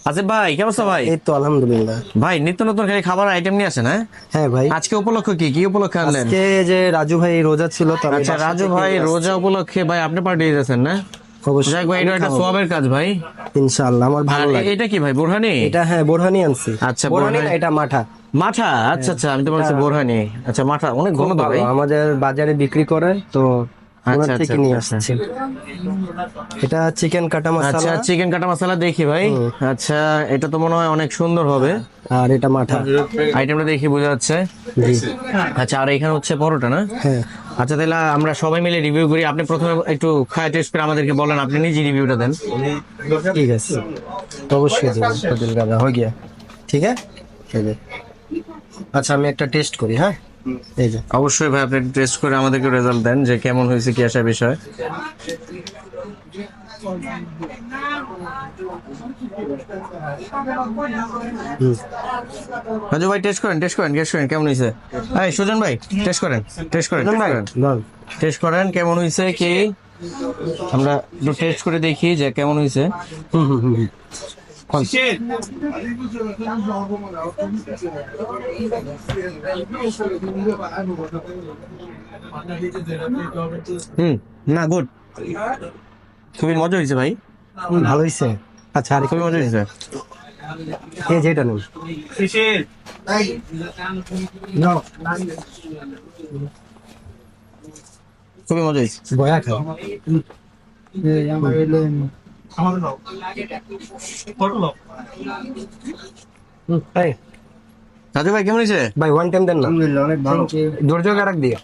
আসিফ ভাই কেমন আছো ভাই? এই তো আলহামদুলিল্লাহ। ভাই নিত্য নতুন খালি খাবার আইটেম নিয়ে আসেন, হ্যাঁ? হ্যাঁ ভাই, আজকে উপলক্ষ কি কি উপলক্ষে আনলেন? আজকে যে রাজু ভাই রোজা ছিল তো আমি আচ্ছা বাসা রাজু থেকে ভাই নিয়ে আসছি। রোজা উপলক্ষে ভাই আপনি পার্টি দিয়েছেন না? অবশ্যই যাক ভাই, এটা আমি একটা খাবো। সোয়াবের কাজ ভাই। ইনশাআল্লাহ আমার আর ভালো লাগে। এটা কি ভাই, বোরহানি? এটা হ্যাঁ বোরহানি আনছি। আচ্ছা, বোরহানি না, বোরহানি। এটা মাঠা। মাঠা? আচ্ছা আচ্ছা, আমি তো বলছি এটা বোরহানি। আচ্ছা মাঠা অনেক খুব ঘন তো ভালো, ভাই। আমাদের বাজারে বিক্রি করে তো ওনার আচ্ছা আচ্ছা থেকে নিয়ে আচ্ছা আসছি। এটা চিকেন কাটা আচ্ছা, মশলা চিকেন কাটা মশলা দেখি ভাই। হুম। আচ্ছা, এটা তো মনে হয় অনেক সুন্দর হবে। আর এটা মাঠা। আইটেমটা দেখি বোঝা যাচ্ছে। জি আচ্ছা, আর এখানে হচ্ছে পরোটা না? হ্যাঁ, আচ্ছা তাহলে আমরা সবাই মিলে রিভিউ করি। আপনি প্রথমে একটু খায় টেস্ট করে আমাদেরকে বলেন, আপনি নিজে রিভিউটা দেন। ঠিক আছে, তো অবশ্যই দেবো। তো দিল গাদা হয়ে গিয়া, ঠিক আছে। এই যে। আচ্ছা আমি একটা টেস্ট করি, হ্যাঁ। এই যে অবশ্যই ভাই, আপনি টেস্ট করে আমাদেরকে রেজাল্ট দেন যে কেমন হয়েছে, কি আসা বিষয়। হুম। রাজু ভাই টেস্ট করেন, টেস্ট করেন, টেস্ট করেন কেমন হয়েছে। এই সুজন ভাই টেস্ট করেন, টেস্ট করেন, সুজন ভাই বল। টেস্ট করেন কেমন হয়েছে কি। আমরা একটু টেস্ট করে দেখি যে কেমন হয়েছে। হুম হুম হুম হুম। কোন? হুম, না গুড, খুবই মজা হয়েছে ভাই, ভালো হয়েছে। আচ্ছা আর খুবই মজা হয়েছে। এই যে এটা নেই। খুবই মজা হয়েছে। বয়া খাও। হুম, এই, রাজু ভাই কেমন হয়েছে? ভাই ওয়ান টাইম দেন না। আলহামদুলিল্লাহ অনেক ভালো। ধৈর্য কারাক দিয়ে।